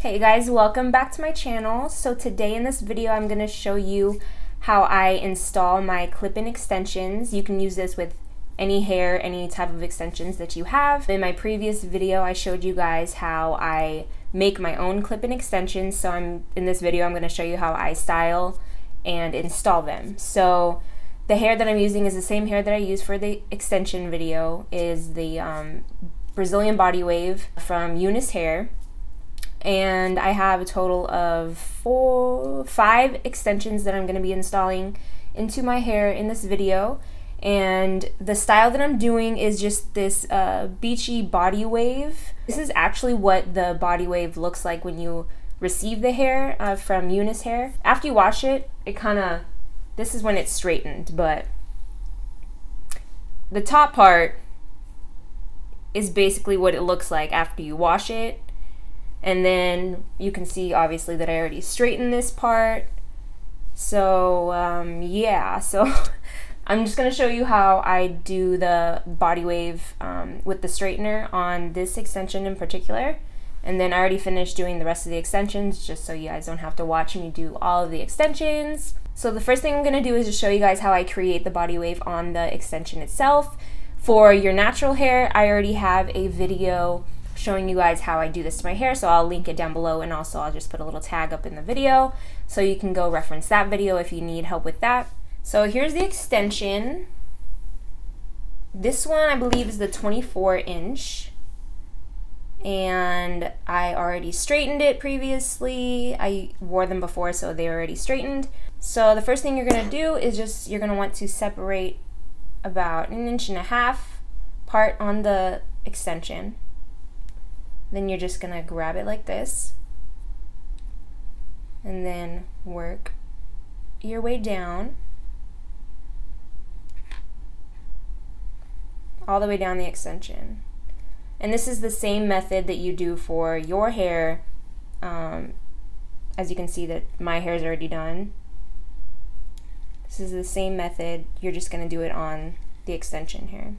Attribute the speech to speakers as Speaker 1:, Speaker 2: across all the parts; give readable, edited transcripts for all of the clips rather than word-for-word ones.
Speaker 1: Hey guys, welcome back to my channel. So today in this video I'm going to show you how I install my clip-in extensions. You can use this with any hair, any type of extensions that you have. In my previous video I showed you guys how I make my own clip-in extensions, so in this video I'm going to show you how I style and install them. So the hair that I'm using is the same hair that I used for the extension video, is the Brazilian body wave from Unice hair. And I have a total of 5 extensions that I'm going to be installing into my hair in this video. And the style that I'm doing is just this beachy body wave. This is actually what the body wave looks like when you receive the hair from Unice hair. After you wash it, this is when it's straightened, but the top part is basically what it looks like after you wash it. And then you can see obviously that I already straightened this part. So yeah, so I'm just gonna show you how I do the body wave with the straightener on this extension in particular. And then I already finished doing the rest of the extensions, just so you guys don't have to watch me do all of the extensions. So the first thing I'm gonna do is just show you guys how I create the body wave on the extension itself. For your natural hair, I already have a video showing you guys how I do this to my hair, so I'll link it down below, and also I'll just put a little tag up in the video so you can go reference that video if you need help with that. So here's the extension. This one I believe is the 24-inch, and I already straightened it previously. I wore them before, so they're already straightened. So the first thing you're gonna do is you're gonna want to separate about 1.5 inches part on the extension. Then you're just gonna grab it like this and then work your way down all the way down the extension. And this is the same method that you do for your hair. As you can see that my hair is already done. This is the same method, you're just gonna do it on the extension here.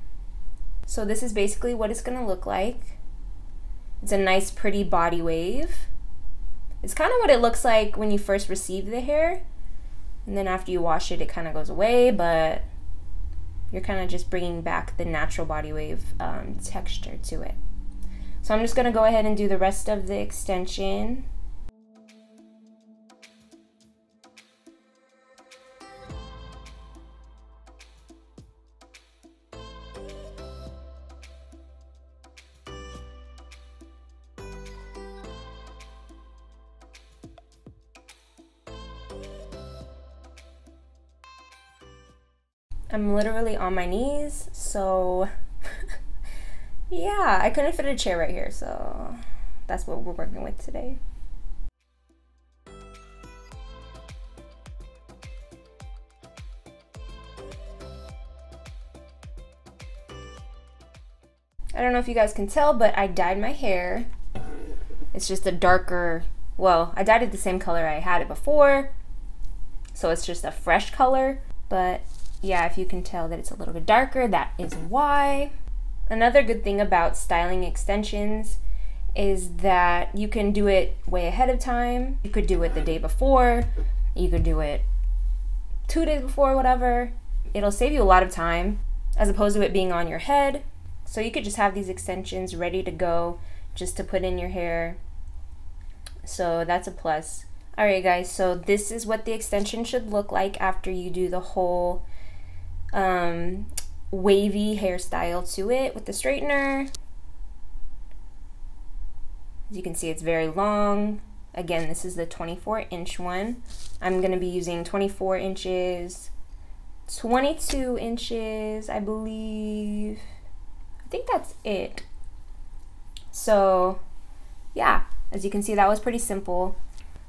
Speaker 1: So this is basically what it's gonna look like. It's a nice pretty body wave. It's kind of what it looks like when you first receive the hair, and then after you wash it, it kind of goes away, but you're kind of just bringing back the natural body wave texture to it. So I'm just gonna go ahead and do the rest of the extension. I'm literally on my knees, so yeah, I couldn't fit a chair right here, so that's what we're working with today. I don't know if you guys can tell, but I dyed my hair. It's just a darker, well, I dyed it the same color I had it before, so it's just a fresh color, but yeah, if you can tell that it's a little bit darker, that is why. Another good thing about styling extensions is that you can do it way ahead of time. You could do it the day before, you could do it 2 days before, whatever. It'll save you a lot of time as opposed to it being on your head. So you could just have these extensions ready to go just to put in your hair. So that's a plus. Alright guys, so this is what the extension should look like after you do the whole wavy hairstyle to it with the straightener. As you can see, it's very long. Again, this is the 24-inch one. I'm going to be using 24 inches, 22 inches, I believe. I think that's it. So yeah, as you can see, that was pretty simple.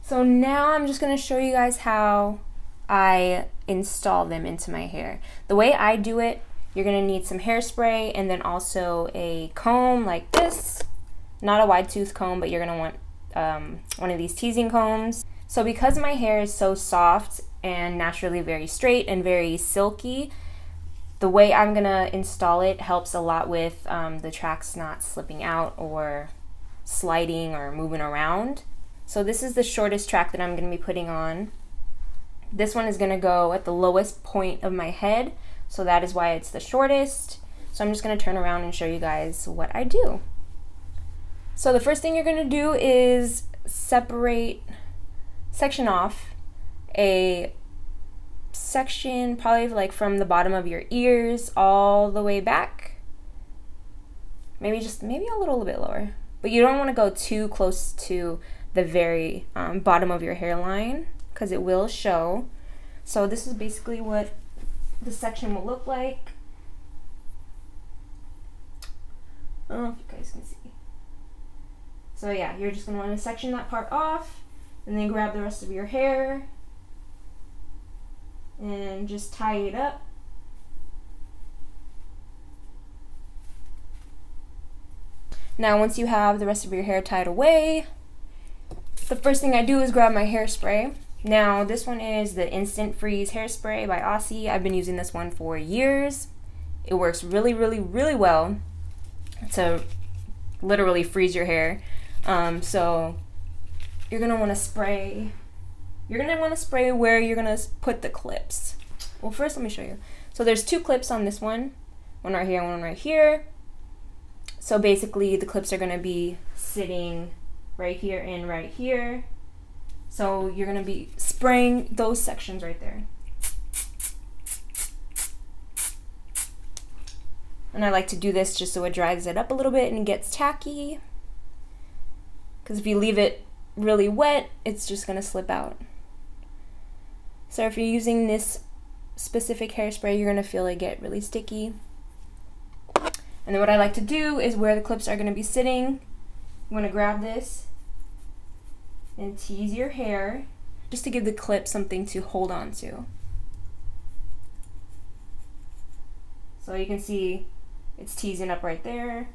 Speaker 1: So now I'm just going to show you guys how I install them into my hair. The way I do it, you're gonna need some hairspray and then also a comb like this. Not a wide tooth comb, but you're gonna want one of these teasing combs. So because my hair is so soft and naturally very straight and very silky, the way I'm gonna install it helps a lot with the tracks not slipping out or sliding or moving around. So this is the shortest track that I'm going to be putting on. This one is going to go at the lowest point of my head, so that is why it's the shortest. So I'm just going to turn around and show you guys what I do. So the first thing you're going to do is section off a section probably like from the bottom of your ears all the way back. Maybe a little bit lower. But you don't want to go too close to the very bottom of your hairline because it will show. So this is basically what the section will look like. I don't know if you guys can see. So yeah, you're just going to want to section that part off and then grab the rest of your hair and just tie it up. Now once you have the rest of your hair tied away, the first thing I do is grab my hairspray. Now this one is the Instant Freeze Hairspray by Aussie. I've been using this one for years. It works really, really, really well to literally freeze your hair. So you're gonna want to spray. You're gonna want to spray where you're gonna put the clips. Well, first let me show you. So there's two clips on this one right here and one right here. So basically the clips are gonna be sitting right here and right here. So you're gonna be spraying those sections right there. And I like to do this just so it dries it up a little bit and it gets tacky. Because if you leave it really wet, it's just gonna slip out. So if you're using this specific hairspray, you're gonna feel it get really sticky. And then what I like to do is where the clips are gonna be sitting, you wanna grab this and tease your hair just to give the clip something to hold on to. So you can see it's teasing up right there.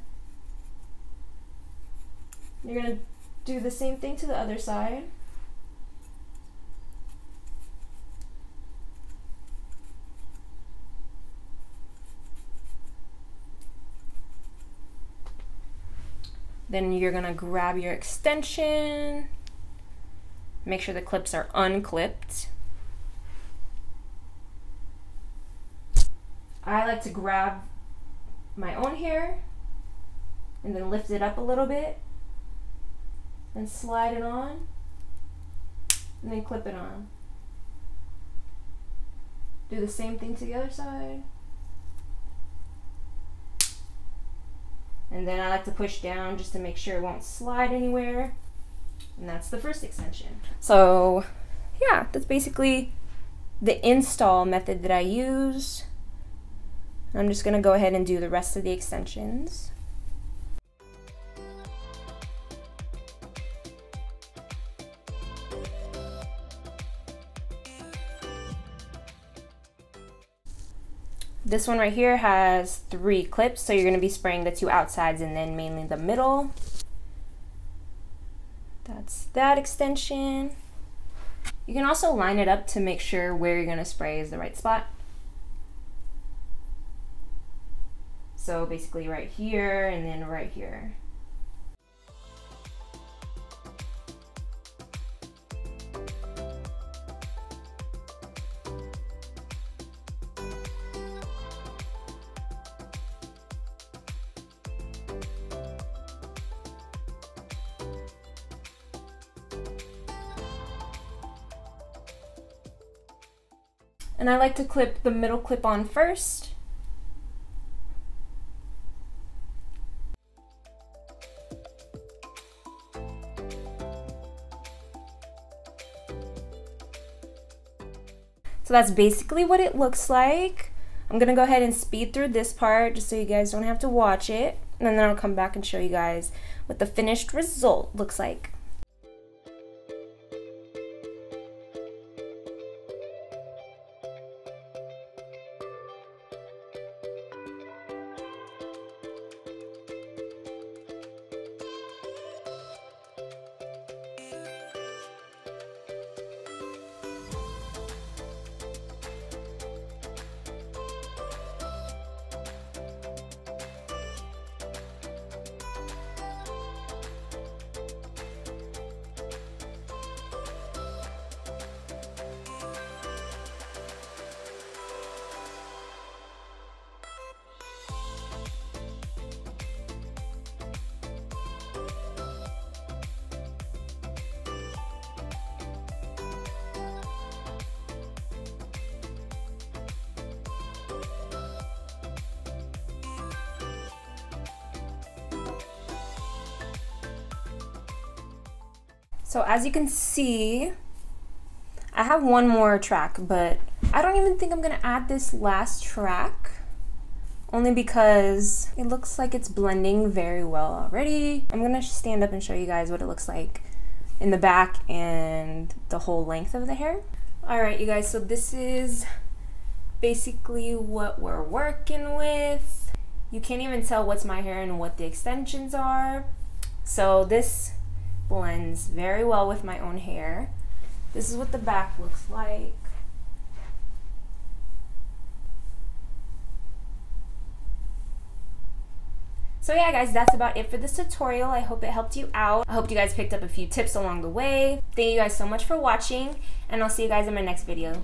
Speaker 1: You're gonna do the same thing to the other side. Then you're gonna grab your extension. Make sure the clips are unclipped. I like to grab my own hair and then lift it up a little bit and slide it on and then clip it on. Do the same thing to the other side. And then I like to push down just to make sure it won't slide anywhere. And that's the first extension. So yeah, that's basically the install method that I use. I'm just gonna go ahead and do the rest of the extensions. This one right here has 3 clips, so you're gonna be spraying the 2 outsides and then mainly the middle. That's that extension. You can also line it up to make sure where you're gonna spray is the right spot. So basically right here and then right here. And I like to clip the middle clip on first. So that's basically what it looks like. I'm gonna go ahead and speed through this part just so you guys don't have to watch it. And then I'll come back and show you guys what the finished result looks like. So as you can see, I have one more track, but I don't even think I'm gonna add this last track, only because it looks like it's blending very well already. I'm gonna stand up and show you guys what it looks like in the back and the whole length of the hair. All right, you guys, so this is basically what we're working with. You can't even tell what's my hair and what the extensions are. So this blends very well with my own hair. This is what the back looks like. So yeah guys, that's about it for this tutorial. I hope it helped you out. I hope you guys picked up a few tips along the way. Thank you guys so much for watching, and I'll see you guys in my next video.